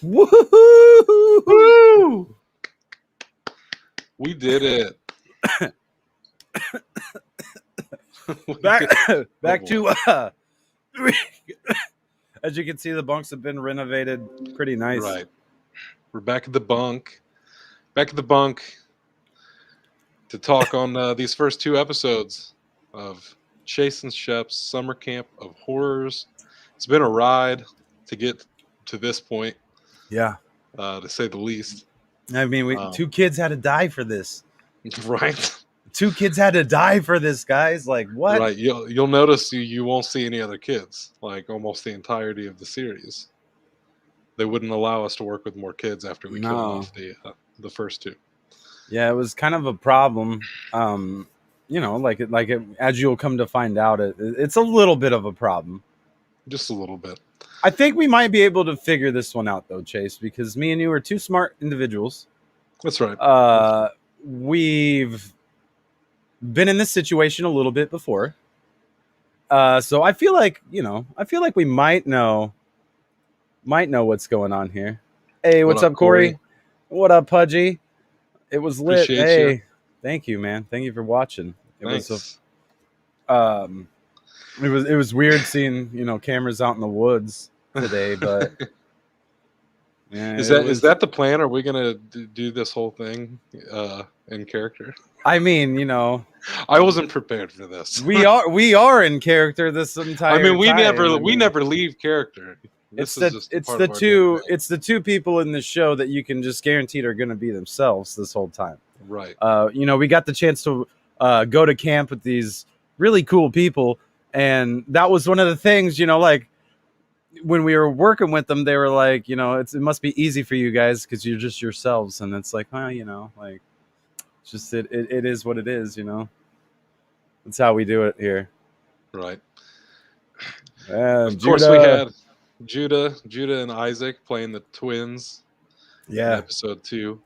Woo! Woo! We did it. Back to as you can see, the bunks have been renovated pretty nice. Right. We're back at the bunk. Back at the bunk to talk on these first two episodes of Chase and Shep's Summer Camp of Horrors. It's been a ride to get to this point, Yeah. to say the least. I mean, two kids had to die for this. Right. Two kids had to die for this, guys. Like, what? Right. You'll notice you won't see any other kids, like almost the entirety of the series. They wouldn't allow us to work with more kids after we killed off the first two. Yeah, it was kind of a problem. As you'll come to find out, it's a little bit of a problem. Just a little bit. I think we might be able to figure this one out, though, Chase, because me and you are two smart individuals. That's right. We've been in this situation a little bit before. So I feel like we might know what's going on here. Hey, what's up, Cory? What up, Pudgy? It was lit. Appreciate hey, you. Thank you, man. Thank you for watching. Thanks. It was weird seeing cameras out in the woods today, but yeah, is that the plan? Are we gonna do this whole thing in character? I mean, I wasn't prepared for this. we are in character this entire. I mean, we time. never leave character. It's the two people in the show that you can just guaranteed are going to be themselves this whole time. Right. We got the chance to go to camp with these really cool people, and that was one of the things. Like when we were working with them, they were like, it must be easy for you guys because you're just yourselves, and it's like, like it's just it is what it is. That's how we do it here. Right. Of course, we had Judah and Isaac playing the twins. Yeah. In episode 2.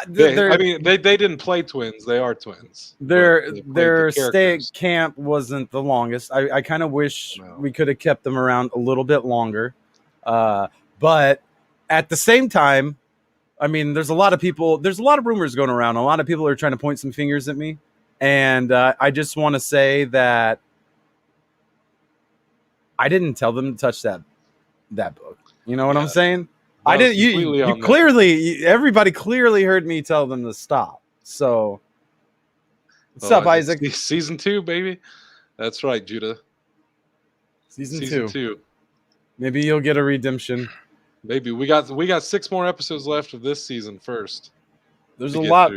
They didn't play twins. They are twins. Their stay at camp wasn't the longest. I kind of wish we could have kept them around a little bit longer. But at the same time, I mean, there's a lot of rumors going around. A lot of people are trying to point some fingers at me. And I just want to say that I didn't tell them to touch that book. You know what I'm saying? I didn't. You clearly, everybody clearly heard me tell them to stop. So, what's up, Isaac? Season 2, baby. That's right, Judah. Season 2. Maybe you'll get a redemption. Maybe we got 6 more episodes left of this season first. There's a lot.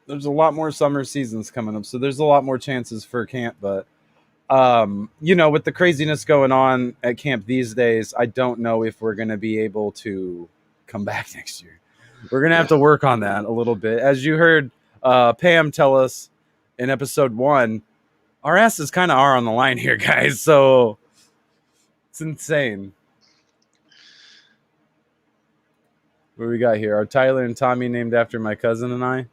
There's a lot more summer seasons coming up, so there's a lot more chances for camp. But with the craziness going on at camp these days, I don't know if we're going to be able to come back next year. We're going to have to work on that a little bit. As you heard Pam tell us in episode 1, our asses kind of are on the line here, guys. So it's insane. What do we got here? Are Tyler and Tommy named after my cousin and I?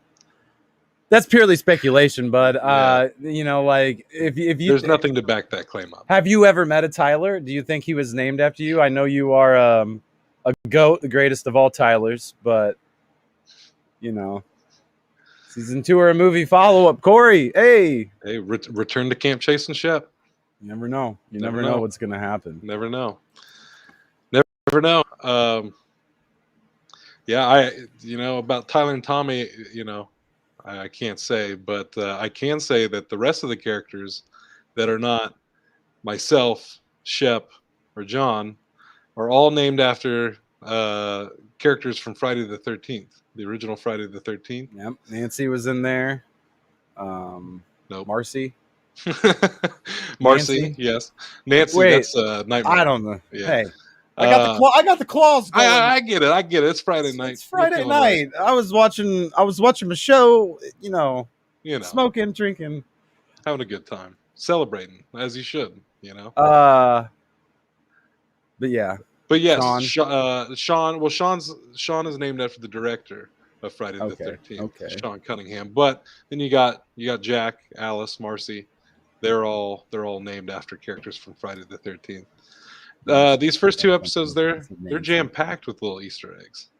That's purely speculation, but like if you there's nothing to back that claim up. Have you ever met a Tyler? Do you think he was named after you? I know you are a goat, the greatest of all Tylers, but season 2 or a movie follow-up. Cory, hey, return to Camp Chase and Shep. You never know. You never know what's gonna happen. Never know. Yeah, about Tyler and Tommy, I can't say, but I can say that the rest of the characters that are not myself, Shep, or John are all named after characters from Friday the 13th, the original Friday the 13th. Yep, Nancy was in there. Nope. Marcy. Nancy? Yes. Nancy, wait, that's Nightmare. I don't know. Yeah. Hey. I got the claws going. I get it. It's Friday night. It's Friday night. Right. I was watching a show, smoking, drinking, having a good time, celebrating as you should, But yeah. But yes, Sean. Well, Sean is named after the director of Friday the 13th, okay. Sean Cunningham. But then you got Jack, Alice, Marcy. They're all named after characters from Friday the 13th. These first two episodes, they're jam amazing. packed with little Easter eggs.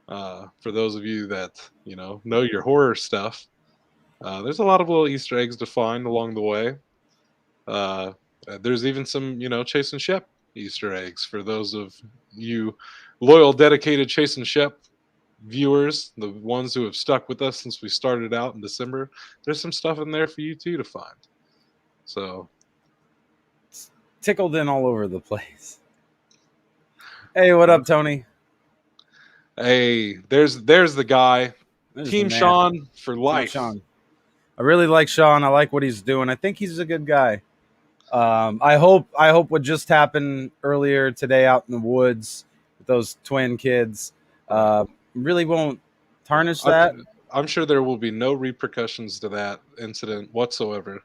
For those of you that know your horror stuff, there's a lot of little Easter eggs to find along the way. Uh, there's even some Chase and Shep Easter eggs for those of you loyal, dedicated Chase and Shep viewers, the ones who have stuck with us since we started out in December. There's some stuff in there for you too to find. So Tickled in all over the place. Hey, what up, Tony? hey, there's the guy, There's the Team man, Sean for Team life. Sean. I really like Sean. I like what he's doing. I think he's a good guy. I hope what just happened earlier today out in the woods with those twin kids really won't tarnish that. I'm sure there will be no repercussions to that incident whatsoever.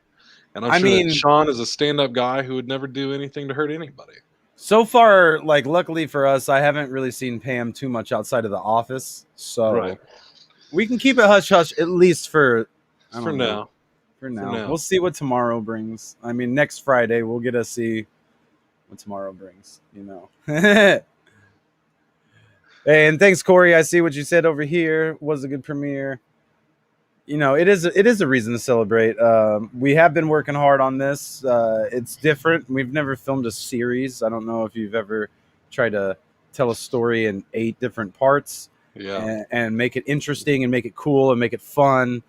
And I'm I sure that mean, Sean is a stand-up guy who would never do anything to hurt anybody. so far, like luckily for us, I haven't really seen Pam too much outside of the office, so Right. we can keep it hush hush at least for I For don't know. now. For now, we'll see what tomorrow brings. I mean, next Friday we'll get to see what tomorrow brings. Hey, and thanks, Cory. I see what you said over here. Was a good premiere. It is a reason to celebrate. We have been working hard on this. It's different. We've never filmed a series. I don't know if you've ever tried to tell a story in 8 different parts Yeah. and make it interesting and make it cool and make it fun.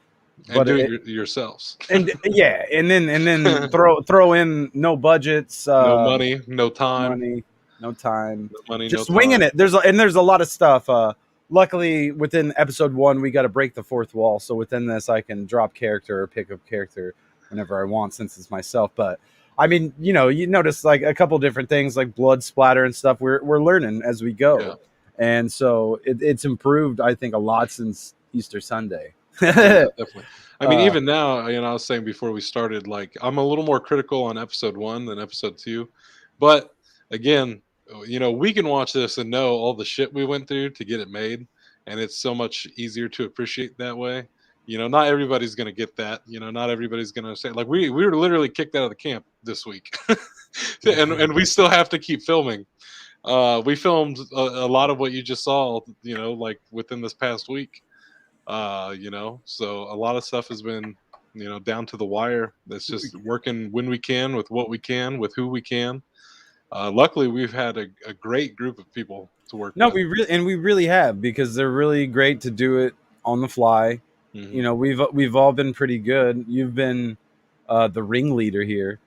And But do it yourselves. and yeah, and then throw in no budgets, No money, no no time. money, no time, No money, no just winging time. it. There's a lot of stuff. Luckily, within episode 1, we got to break the fourth wall. So within this, I can drop character or pick up character whenever I want, since it's myself. But I mean, you notice like a couple different things like blood splatter and stuff. We're learning as we go, Yeah. and so it's improved, I think, a lot since Easter Sunday. Oh, yeah, definitely. I mean, even now, I was saying before we started, like I'm a little more critical on episode 1 than episode 2, but again, we can watch this and know all the shit we went through to get it made, and it's so much easier to appreciate that way. Not everybody's gonna get that. Not everybody's gonna say like we were literally kicked out of the camp this week, and we still have to keep filming. We filmed a lot of what you just saw, like within this past week. So a lot of stuff has been, down to the wire. That's just working when we can, with what we can, with who we can. Luckily, we've had a great group of people to work No, with. we really have, because they're really great to do it on the fly. Mhm. We've all been pretty good. You've been the ringleader here,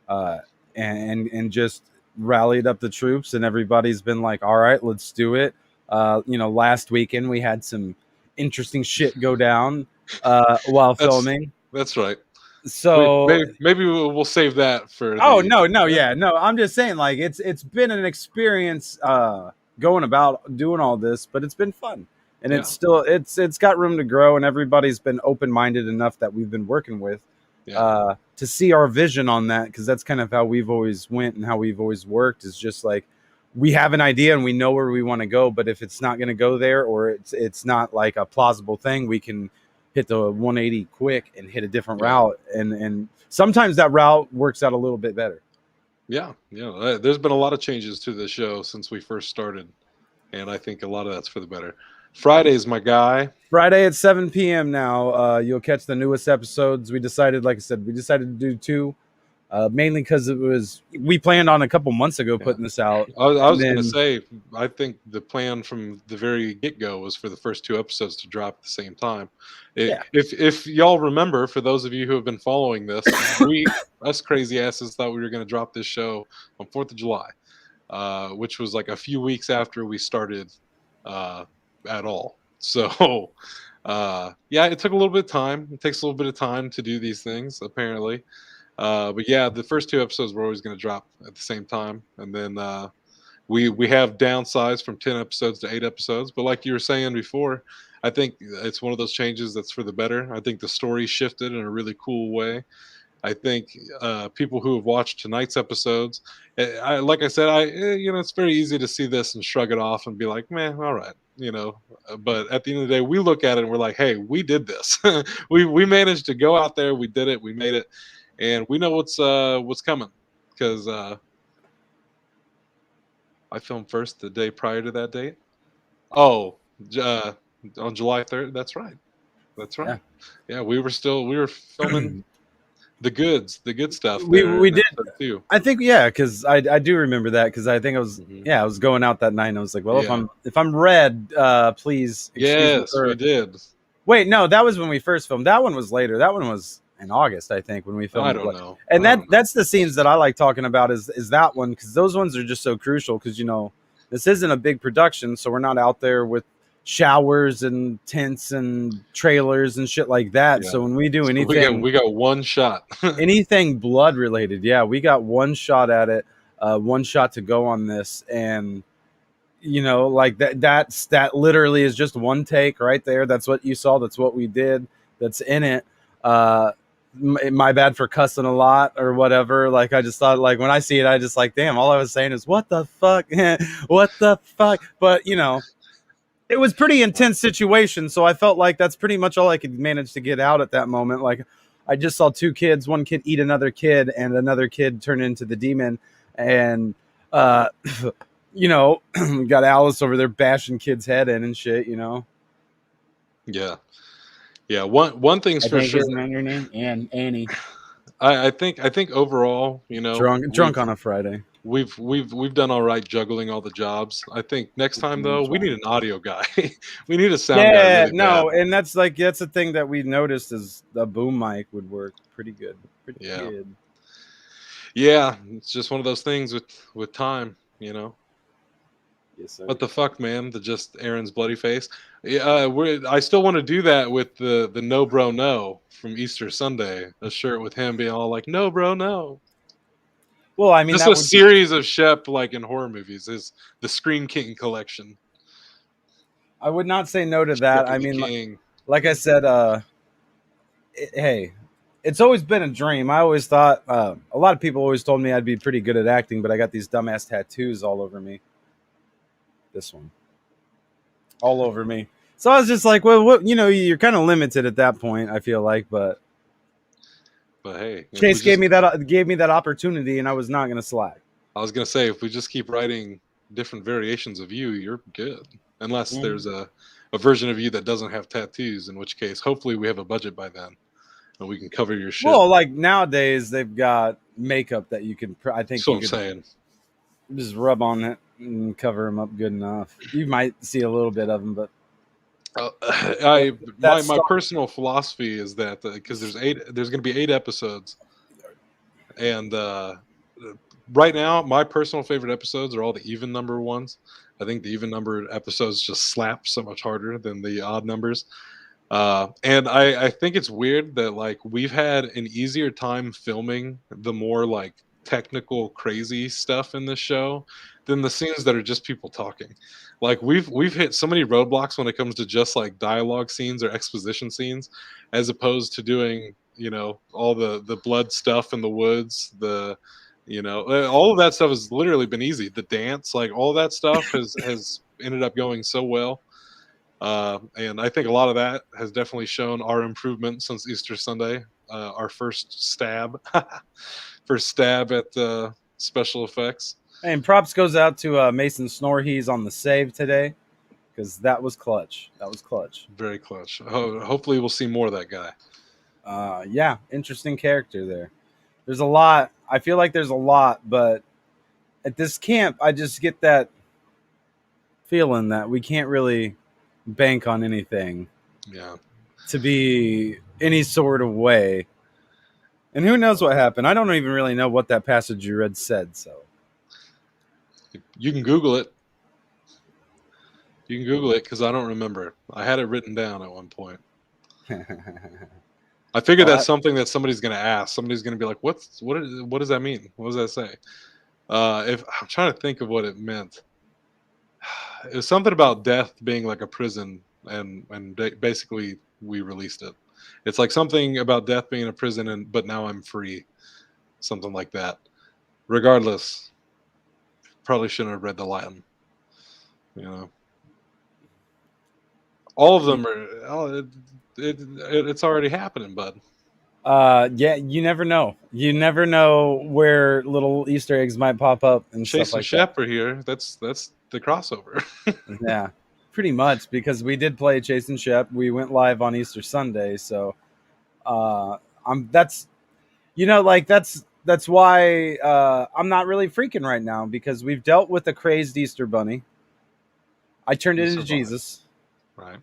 uh, and just rallied up the troops, and everybody's been like, "All right, let's do it." Last weekend we had some interesting shit go down while That's filming. that's right. So, Maybe we'll save that for oh the. no, yeah, no. I'm just saying, like it's been an experience going about doing all this, but it's been fun, and Yeah, it's got room to grow, and everybody's been open minded enough that we've been working with yeah, to see our vision on that, because that's kind of how we've always went and how we've always worked. Is just like we have an idea and we know where we want to go, but if it's not going to go there, or it's not like a plausible thing, we can hit the 180 quick and hit a different yeah, route, and sometimes that route works out a little bit better. yeah. There's been a lot of changes to the show since we first started, and I think a lot of that's for the better. Friday's my guy. Friday at 7 p.m. now. You'll catch the newest episodes. We decided, like I said, to do 2, mainly because we planned on a couple months ago Yeah. putting this out, I and was going to then say, I think the plan from the very get go was for the first 2 episodes to drop at the same time. yeah, If y'all remember, for those of you who have been following this, us crazy asses, thought we were going to drop this show on 4th of July, which was like a few weeks after we started at all. So, yeah, it took a little bit of time. It takes a little bit of time to do these things, apparently. But yeah, the first 2 episodes were always going to drop at the same time, and then we have downsized from 10 episodes to 8 episodes. But like you were saying before, I think it's one of those changes that's for the better. I think the story shifted in a really cool way. I think people who have watched tonight's episodes, like I said, it's very easy to see this and shrug it off and be like, man, all right, But at the end of the day, we look at it and we're like, hey, we did this. We managed to go out there, we did it, we made it, and we know what's coming because. I filmed first the day prior to that date. Oh, on July 3rd. That's right. That's Yeah. right. Yeah, we were filming the good stuff there We in did. episode 2. I think yeah, because I do remember that because I think I was Mhm. yeah I was going out that night and I was like, well, Yeah. if I'm red, please excuse me. Yes, we did. Wait, no, that was when we first filmed. That one was later. That one was in August, I think, when we I filmed the don't blood. know. And I don't know. that's the scenes that I like talking about is that one because those ones are just so crucial because this isn't a big production, so we're not out there with showers and tents and trailers and shit like that. Yeah. So when we do So anything we got one shot. anything blood related, yeah, we got one shot at it, one shot to go on this, and like that literally is just one take right there. That's what you saw. That's what we did. That's in it. My bad for cussing a lot or whatever. Like I just thought, like when I see it, I just like, damn. All I was saying is, what the fuck, what the fuck. But it was pretty intense situation. So I felt like that's pretty much all I could manage to get out at that moment. Like I just saw two kids, one kid eat another kid, and another kid turn into the demon, and uh got Alice over there bashing kids' head in and shit. Yeah. Yeah. One thing's I for think sure. isn't that your name? And Annie. I think overall, Drunk on a Friday. we've done all right juggling all the jobs. I think next time though, That's we fine. need an audio guy. We need a sound guy Yeah, really bad. no, and that's the thing that we noticed is the boom mic would work pretty good. Pretty Yeah. good. Yeah, it's just one of those things with time. Yes, sir. What the fuck, man? The just Aaron's bloody face. Yeah, I still want to do that with the no bro no from Easter Sunday. A shirt with him being all like no bro no. Well, I mean Just that a would be series of Shep like in horror movies is the Screen King collection. I would not say no to Shep that. I is the mean king. like I said hey, it's always been a dream. I always thought a lot of people always told me I'd be pretty good at acting, but I got these dumbass tattoos all over me. This one. All over me. So I was just like, well, you're kind of limited at that point, I feel like, but But hey, if we Chase gave just me that opportunity and I was not going to slack. I was gonna say if we just keep writing different variations of you, you're good. Unless Mhm. there's a version of you that doesn't have tattoos, in which case hopefully we have a budget by then and we can cover your shit. Well, like nowadays they've got makeup that you can I think That's what you I'm could saying. just rub on it and cover them up good enough. You might see a little bit of them, but I that's my personal philosophy is that because there's going to be 8 episodes, and right now my personal favorite episodes are all the even number ones. I think the even numbered episodes just slap so much harder than the odd numbers. And I think it's weird that like we've had an easier time filming the more like technical crazy stuff in this show than the scenes that are just people talking. Like we've hit so many roadblocks when it comes to just like dialogue scenes or exposition scenes, as opposed to doing all the blood stuff in the woods, all of that stuff has literally been easy. The dance, like all that stuff has ended up going so well. And I think a lot of that has definitely shown our improvement since Easter Sunday, our first stab at special effects. and props goes out to Mason Snorhees on the save today because that was clutch. That was clutch. Very clutch. Hopefully, we'll see more of that guy. Yeah, interesting character there. There's a lot. I feel like there's a lot, but at this camp, I just get that feeling that we can't really bank on anything Yeah, to be any sort of way. And who knows what happened? I don't even really know what that passage you read said. So you can Google it. You can Google it because I don't remember. I had it written down at one point. I figure that's well, something that somebody's going to ask. Somebody's going to be like, what does that mean? What does that say?" If I'm trying to think of what it meant, it was something about death being like a prison, and basically we released it. It's like something about death being a prison, and but now I'm free, something like that. Regardless, probably shouldn't have read the Latin. You know, all of them are. It's already happening, bud. Yeah, you never know. You never know where little Easter eggs might pop up and stuff Chase and like that. Shep are here. That's the crossover. Yeah, pretty much because we did play Chase and Shep. We went live on Easter Sunday, so uh, I'm that's like that's why I'm not really freaking right now because we've dealt with a crazed Easter bunny. I turned You it into survived, Jesus. right?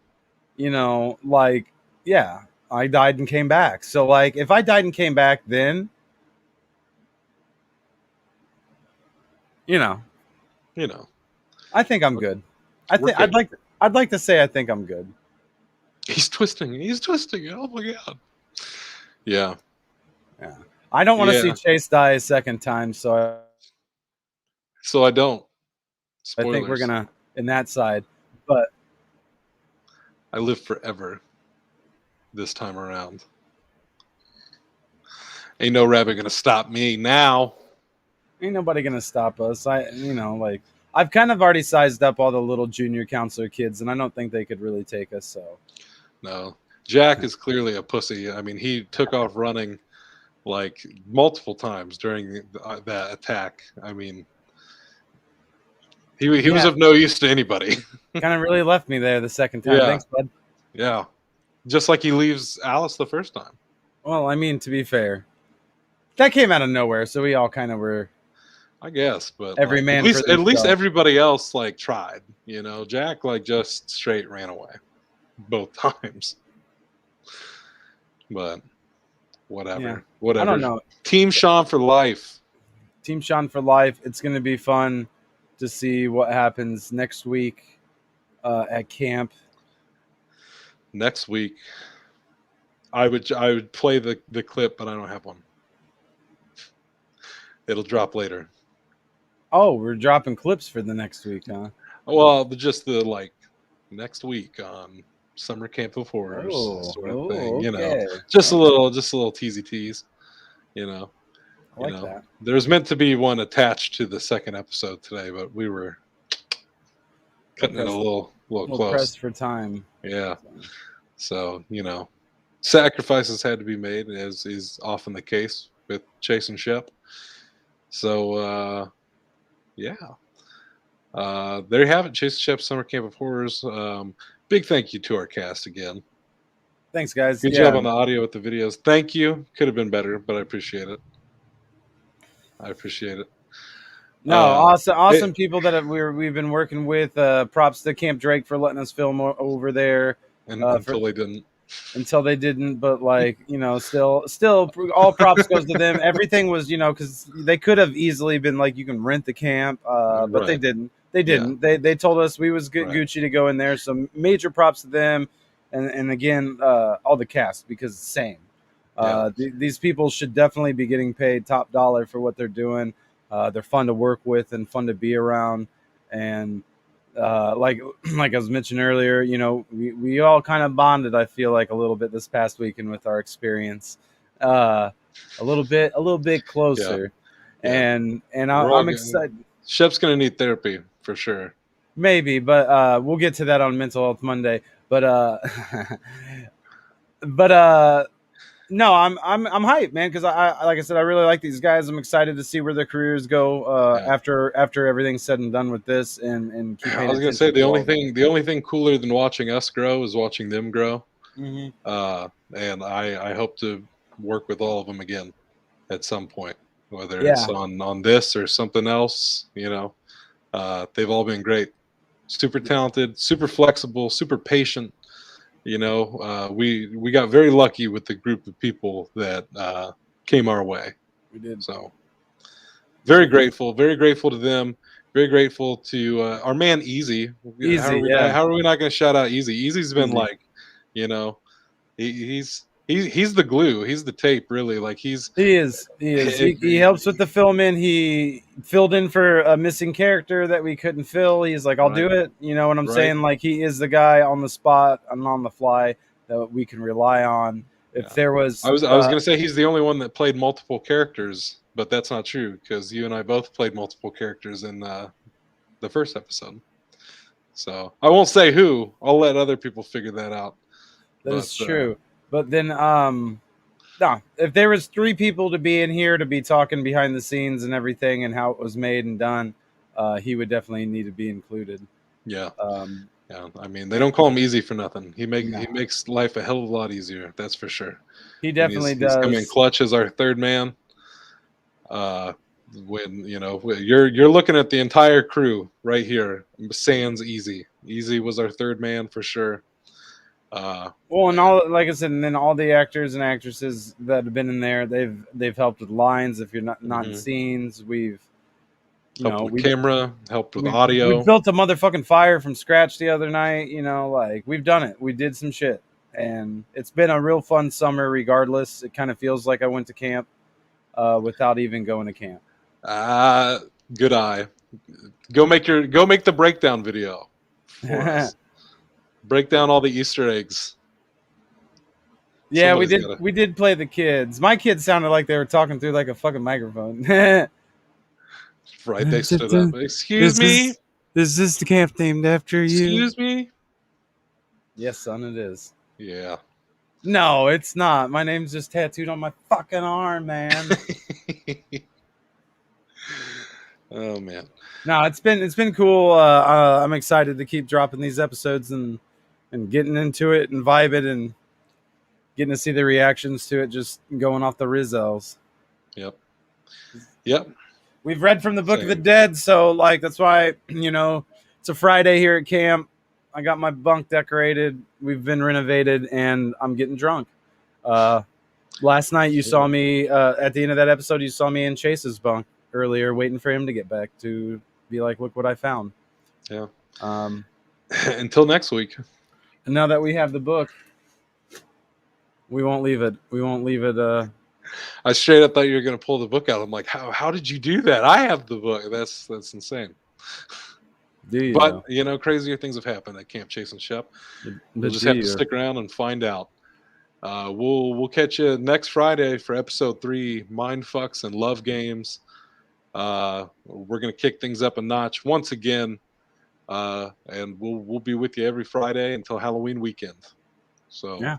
Like yeah, I died and came back. So like if I died and came back, then you know You know, I think I'm good. I we're think capable. I'd like to say I think I'm good. He's twisting. He's twisting. Oh my god. Yeah. Yeah. I don't want to see Yeah. Chase die a second time, so So I don't. I think we're Spoilers. gonna in that side. But I live forever this time around. Ain't no rabbit gonna stop me now. ain't nobody gonna stop us. Like I've kind of already sized up all the little junior counselor kids, and I don't think they could really take us. So No. Jack is clearly a pussy. I mean, he took off running like multiple times during that attack. I mean, he was yeah, of no use to anybody. kind of really left me there the second time. Yeah. Thanks, bud. Yeah. Just like he leaves Alice the first time. Well, I mean, to be fair, that came out of nowhere, so we all kind of were I guess, but every like man for at least themselves. everybody else like tried, you know. Jack like just straight ran away both times. But Yeah, whatever. I Whatever. don't know. Team Sean for life. Team Sean for life. It's going to be fun to see what happens next week at camp. Next week I would play the clip, but I don't have one. It'll drop later. Oh, we're dropping clips for the next week, huh? Well, just the like next week on summer camp of horrors Oh, sort of thing, oh, you know. okay. Okay. Just a little teasy tease, you know. I like that. There was meant to be one attached to the second episode today, but we were cutting it a little close. Pressed for time. Yeah. So, sacrifices had to be made, as is often the case with Chase and Shep. So yeah. There you have it, Chase and Shep's Summer Camp of Horrors. Big thank you to our cast again. Thanks, guys. Good job Yeah. on the audio with the videos. Thank you. Could have been better, but I appreciate it. I appreciate it. No, It awesome people that we've been working with. Props to Camp Drake for letting us film over there. and For until they didn't. until they didn't, but like still, all props goes to them. Everything was because they could have easily been like you can rent the camp, but they Right. didn't. They Yeah. didn't. They told us we was good Right. Gucci to go in there. So major props to them, and again all the cast because same. Yeah. These people should definitely be getting paid top dollar for what they're doing. They're fun to work with and fun to be around, and like I was mentioning earlier, we all kind of bonded. I feel like a little bit this past weekend with our experience, a little bit Yeah. closer, Yeah. and We're all I'm getting excited. Shep's gonna need therapy for sure. Maybe, but we'll get to that on Mental Health Monday. But but no, I'm hyped, man, because I like I said, I really like these guys. I'm excited to see where their careers go Yeah. after everything's said and done with this, and keep I paying was gonna say attention to all of them. the only thing cooler than watching us grow is watching them grow. Mm-hmm. And I hope to work with all of them again at some point, whether it's Yeah, on this or something else. They've all been great, super talented, super flexible, super patient. We got very lucky with the group of people that came our way. we did. So very grateful to them. Very grateful to our man Easy. Easy, yeah, How are we not going to shout out Easy? Easy's been easy. like, you know, he's the glue. He's the tape, really. Like he's He is. He is. He helps with the filming. He filled in for a missing character that we couldn't fill. He's like, I'll right, do it. You know what I'm right. saying? Like he is the guy on the spot and on the fly that we can rely on. If Yeah. there was, I was going to say he's the only one that played multiple characters, but that's not true because you and I both played multiple characters in the first episode. So I won't say who. I'll let other people figure that out. that But is true. But then, No, if there was 3 people to be in here to be talking behind the scenes and everything and how it was made and done, he would definitely need to be included. Yeah. Um, Yeah. I mean, they don't call him easy for nothing. He no, makes life a hell of a lot easier. That's for sure. he And definitely he's come in does. clutch as our third man. Uh, when you're looking at the entire crew right here. Sans Easy. Easy was our third man for sure. Well, and And all like I said, and then all the actors and actresses that have been in there, they've helped with lines. If you're not in mhm. scenes, we've you Helped know with we camera, helped with we audio. built a motherfucking fire from scratch the other night. Like we've done it. We did some shit, and it's been a real fun summer. Regardless, it kind of feels like I went to camp without even going to camp. Ah, good eye. Go make the breakdown video for us. Break down all the Easter eggs. Yeah, we Somebody's did. got to. We did play the kids. My kids sounded like they were talking through like a fucking microphone. Right, they Is it stood up. the- Excuse me. is this the camp named after you? Excuse me. Yes, son, it is. Yeah. No, it's not. My name's just tattooed on my fucking arm, man. Oh man. No, it's been cool. I'm excited to keep dropping these episodes and getting into it and vibe it and getting to see the reactions to it. Just going off the Rizzles. Yep. Yep. We've read from the Book of the Same. Dead, so like that's why it's a Friday here at camp. I got my bunk decorated. We've been renovated, and I'm getting drunk. Last night you saw me at the end of that episode. You saw me in Chase's bunk earlier, waiting for him to get back to be like, "Look what I found." Yeah. Um, Until next week. and now that we have the book, we won't leave it. We won't leave it. I straight up thought you were going to pull the book out. I'm like, how did you do that? I have the book. That's insane. Do you But though? crazier things have happened at Camp Chase and Shep. You'll But just do have to you? stick around and find out. We'll catch you next Friday for episode 3, Mind Fucks and Love Games. We're gonna kick things up a notch once again, and we'll be with you every Friday until Halloween weekend. So Yeah.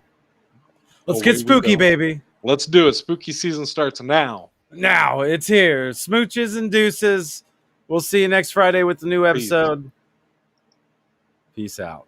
Let's away get we spooky, go. baby. Let's do it. Spooky season starts now. Now it's here. Smooches and deuces. We'll see you next Friday with the new Peace. episode. Peace out.